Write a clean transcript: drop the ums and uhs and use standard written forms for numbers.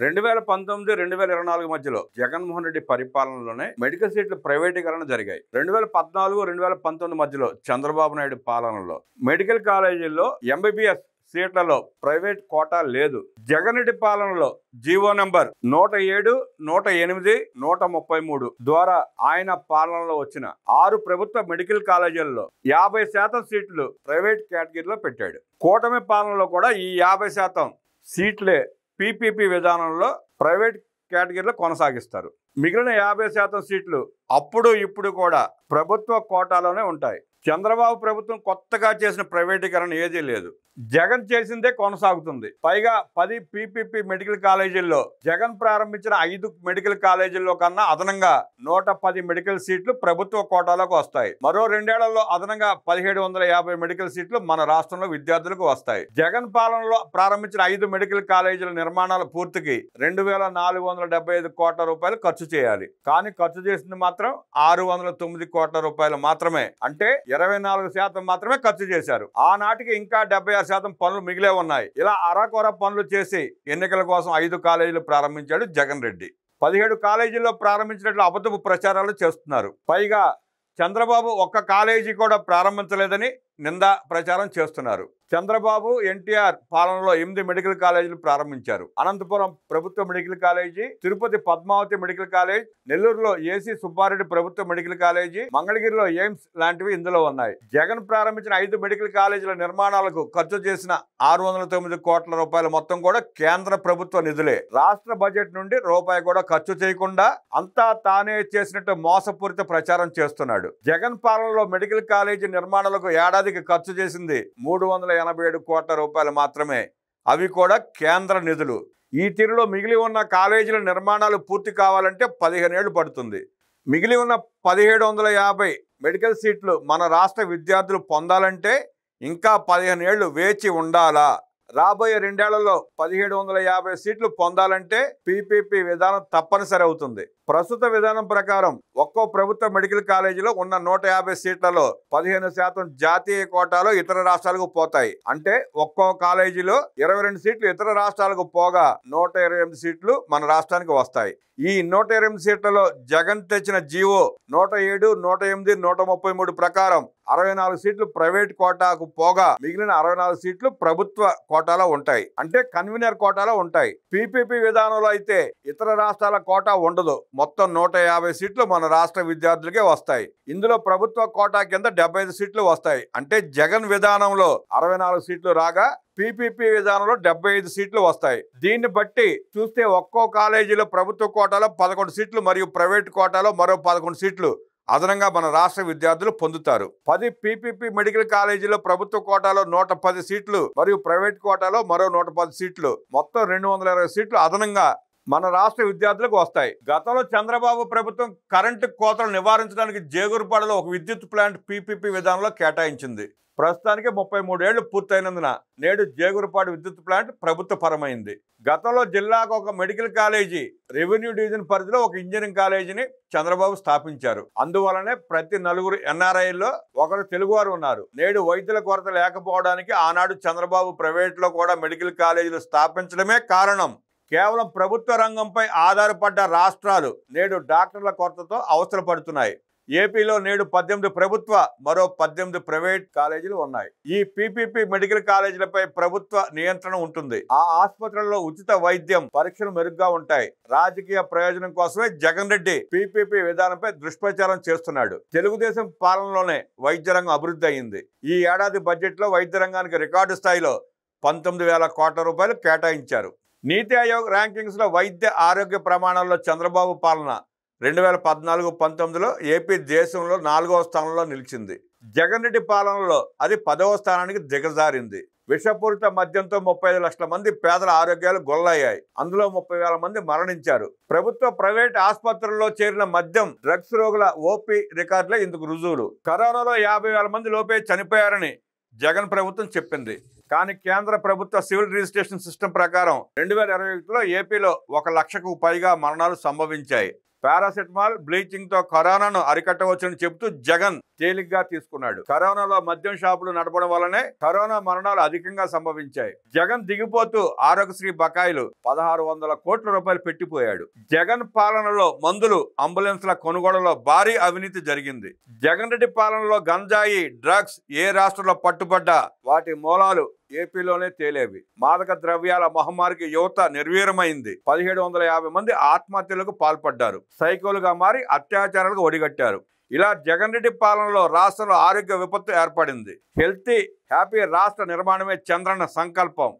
2019, 2024 మధ్యలో జగన్మోహన్ రెడ్డి పరిపాలనలోనే మెడికల్ సీట్ల ప్రైవేటీకరణ జరిగాయి. 2014, 2019 మధ్యలో చంద్రబాబు నాయుడు పాలనలో మెడికల్ కాలేజీల్లో ఎంబీబీఎస్ సీట్లలో ప్రైవేట్ కోటా లేదు. జగన్ రెడ్డి పాలనలో జీవో నంబర్ 107, 108, 133 ద్వారా ఆయన పాలనలో వచ్చిన 6 ప్రభుత్వ మెడికల్ కాలేజీల్లో 50% సీట్లు ప్రైవేట్ కేటగిరీలో పెట్టాడు. కూటమి పాలనలో కూడా ఈ 50% సీట్లే పీపీపీ విధానంలో ప్రైవేట్ కేటగిరీలో కొనసాగిస్తారు. మిగిలిన 50% సీట్లు అప్పుడు ఇప్పుడు కూడా ప్రభుత్వ కోటాలోనే ఉంటాయి. చంద్రబాబు ప్రభుత్వం కొత్తగా చేసిన ప్రైవేటీకరణ ఏదీ లేదు. జగన్ చేసిందే కొనసాగుతుంది. పైగా 10 పీపీపీ మెడికల్ కాలేజీల్లో జగన్ ప్రారంభించిన 5 మెడికల్ కాలేజీల్లో కన్నా అదనంగా 110 మెడికల్ సీట్లు ప్రభుత్వ కోటాలోకి వస్తాయి. మరో 2 ఏళ్లలో అదనంగా 1750 మెడికల్ సీట్లు మన రాష్ట్రంలో విద్యార్థులకు వస్తాయి. జగన్ పాలనలో ప్రారంభించిన 5 మెడికల్ కాలేజీల నిర్మాణాల పూర్తికి 2475 కోట్ల రూపాయలు ఖర్చు చేయాలి. కానీ ఖర్చు చేసింది మాత్రం 609 కోట్ల రూపాయలు మాత్రమే. అంటే 24% మాత్రమే ఖర్చు చేశారు. ఆనాటికి ఇంకా 76% పనులు మిగిలే ఉన్నాయి. ఇలా అరాకొర పనులు చేసి ఎన్నికల కోసం 5 కాలేజీలు ప్రారంభించాడు జగన్ రెడ్డి. 17 కాలేజీల్లో ప్రారంభించినట్లు అబద్ధపు ప్రచారాలు చేస్తున్నారు. పైగా చంద్రబాబు ఒక్క కాలేజీ కూడా ప్రారంభించలేదని నిందా ప్రచారం చేస్తున్నారు. చంద్రబాబు, ఎన్టీఆర్ పాలనలో 8 మెడికల్ కాలేజీలు ప్రారంభించారు. అనంతపురం ప్రభుత్వ medical college, Tirupati Padmavati medical college, నెల్లూరులో ఏసీ సుబ్బారెడ్డి ప్రభుత్వ మెడికల్ కాలేజీ, మంగళగిరిలో ఎయిమ్స్ లాంటివి ఇందులో ఉన్నాయి. జగన్ ప్రారంభించిన 5 మెడికల్ కాలేజీల నిర్మాణాలకు ఖర్చు చేసిన 609 కోట్ల రూపాయల మొత్తం కూడా కేంద్ర ప్రభుత్వ నిధులే. రాష్ట్ర బడ్జెట్ నుండి రూపాయి కూడా ఖర్చు చేయకుండా అంతా తానే చేసినట్టు మోసపూరిత ప్రచారం చేస్తున్నాడు. జగన్ పాలనలో మెడికల్ కాలేజీ నిర్మాణాలకు ఏడాదికి ఖర్చు చేసింది 387 కోట్ల రూపాయలు మాత్రమే. అవి కూడా కేంద్ర నిధులు. ఈ తీరులో మిగిలి ఉన్న కాలేజీల నిర్మాణాలు పూర్తి కావాలంటే 15 ఏళ్లు పడుతుంది. మిగిలి ఉన్న 1750 మెడికల్ సీట్లు మన రాష్ట్ర విద్యార్థులు పొందాలంటే ఇంకా 15 ఏళ్లు వేచి ఉండాలా? రాబోయే 2 ఏళ్లలో 1750 సీట్లు పొందాలంటే పీపీపీ విధానం తప్పనిసరి అవుతుంది. ప్రస్తుత విధానం ప్రకారం ఒక్కో ప్రభుత్వ మెడికల్ కాలేజీలో ఉన్న 150 సీట్లలో 15% జాతీయ కోటాలో ఇతర రాష్ట్రాలకు పోతాయి. అంటే ఒక్కో కాలేజీలో 22 సీట్లు ఇతర రాష్ట్రాలకు పోగా 128 సీట్లు మన రాష్ట్రానికి వస్తాయి. ఈ 128 సీట్లలో జగన్ తెచ్చిన జీవో 107, 108, 133 ప్రకారం 64 సీట్లు ప్రైవేట్ కోటాకు పోగా మిగిలిన 64 సీట్లు ప్రభుత్వ కోటాలో ఉంటాయి. అంటే కన్వీనర్ కోటాలో ఉంటాయి. పీపీపీ విధానంలో అయితే ఇతర రాష్ట్రాల కోటా ఉండదు. మొత్తం 150 సీట్లు మన రాష్ట్ర విద్యార్థులకే వస్తాయి. ఇందులో ప్రభుత్వ కోటా కింద 75 సీట్లు వస్తాయి. అంటే జగన్ విధానంలో 64 సీట్లు రాగా పీపీపీ విధానంలో 75 సీట్లు వస్తాయి. దీన్ని బట్టి చూస్తే ఒక్కో కాలేజీలో ప్రభుత్వ కోటాలో 11 సీట్లు మరియు ప్రైవేట్ కోటాలో మరో 11 సీట్లు అదనంగా మన రాష్ట్ర విద్యార్థులు పొందుతారు. 10 పీపీపీ మెడికల్ కాలేజీలో ప్రభుత్వ కోటాలో 110 సీట్లు మరియు ప్రైవేట్ కోటాలో మరో 110 సీట్లు, మొత్తం 220 సీట్లు అదనంగా మన రాష్ట్ర విద్యార్థులకు వస్తాయి. గతంలో చంద్రబాబు ప్రభుత్వం కరెంటు కోతలు నివారించడానికి జేగురుపాడులో ఒక విద్యుత్ ప్లాంట్ పీపీపీ విధానంలో కేటాయించింది. ప్రస్తుతానికి 33 ఏళ్లు పూర్తయినందున నేడు జేగురుపాడు విద్యుత్ ప్లాంట్ ప్రభుత్వ పరమైంది. గతంలో జిల్లాకు ఒక మెడికల్ కాలేజీ, రెవెన్యూ డివిజన్ పరిధిలో ఒక ఇంజనీరింగ్ కాలేజీని చంద్రబాబు స్థాపించారు. అందువలనే ప్రతి 4 ఎన్ఆర్ఐల్లో ఒకరు తెలుగువారు ఉన్నారు. నేడు వైద్యుల కొరత లేకపోవడానికి ఆనాడు చంద్రబాబు ప్రైవేట్లో కూడా మెడికల్ కాలేజీలు స్థాపించడమే కారణం. కేవలం ప్రభుత్వ రంగంపై ఆధారపడ్డ రాష్ట్రాలు నేడు డాక్టర్ల కొరతతో అవసరపడుతున్నాయి. ఏపీలో నేడు 18 ప్రభుత్వ, మరో 18 ప్రైవేట్ కాలేజీలు ఉన్నాయి. ఈ పీపీపీ మెడికల్ కాలేజీలపై ప్రభుత్వ నియంత్రణ ఉంటుంది. ఆ ఆసుపత్రుల్లో ఉచిత వైద్యం, పరీక్షలు మెరుగ్గా ఉంటాయి. రాజకీయ ప్రయోజనం కోసమే జగన్ రెడ్డి పీపీపీ విధానంపై దుష్ప్రచారం చేస్తున్నాడు. తెలుగుదేశం పాలనలోనే వైద్య రంగం అభివృద్ధి అయింది. ఈ ఏడాది బడ్జెట్లో వైద్య రంగానికి రికార్డు స్థాయిలో 19,000 కోట్ల రూపాయలు కేటాయించారు. నీతి ఆయోగ్ ర్యాంకింగ్స్ లో వైద్య ఆరోగ్య ప్రమాణాల్లో చంద్రబాబు పాలన 2014-19లో ఏపీ దేశంలో 4వ స్థానంలో నిలిచింది. జగన్ రెడ్డి పాలనలో అది 10వ స్థానానికి దిగజారింది. విషపూరిత మద్యంతో 35 లక్షల మంది పేదల ఆరోగ్యాలు గొల్లయ్యాయి. అందులో 30,000 మంది మరణించారు. ప్రభుత్వ ప్రైవేట్ ఆసుపత్రుల్లో చేరిన మద్యం, డ్రగ్స్ రోగుల ఓపీ రికార్డులే ఇందుకు రుజువులు. కరోనాలో 50,000 మంది లోపే చనిపోయారని జగన్ ప్రభుత్వం చెప్పింది. కానీ కేంద్ర ప్రభుత్వ సివిల్ రిజిస్ట్రేషన్ సిస్టమ్ ప్రకారం 2021లో ఏపీలో 1 లక్షకు పైగా మరణాలు సంభవించాయి. పారాసెటమాల్, బ్లీచింగ్ తో కరోనాను అరికట్టవచ్చని చెబుతూ జగన్ తేలిగ్గా తీసుకున్నాడు. కరోనాలో మద్యం షాపులు నడపడం వల్లనే కరోనా మరణాలు అధికంగా సంభవించాయి. జగన్ దిగిపోతూ ఆరోగ్యశ్రీ బకాయిలు 1600 కోట్ల రూపాయలు పెట్టిపోయాడు. జగన్ పాలనలో మందులు, అంబులెన్స్ల కొనుగోలులో భారీ అవినీతి జరిగింది. జగన్ రెడ్డి పాలనలో గంజాయి, డ్రగ్స్ ఏ రాష్ట్రంలో పట్టుబడ్డా వాటి మూలాలు ఏపీలోనే తేలేవి. మాదక ద్రవ్యాల మహమ్మారికి యువత నిర్వీర్యమైంది. 1750 మంది ఆత్మహత్యలకు పాల్పడ్డారు. సైకోలుగా మారి అత్యాచారాలకు ఒడిగట్టారు. ఇలా జగన్ రెడ్డి పాలనలో రాష్ట్రంలో ఆరోగ్య విపత్తు ఏర్పడింది. హెల్తీ హ్యాపీ రాష్ట్ర నిర్మాణమే చంద్రన్న సంకల్పం.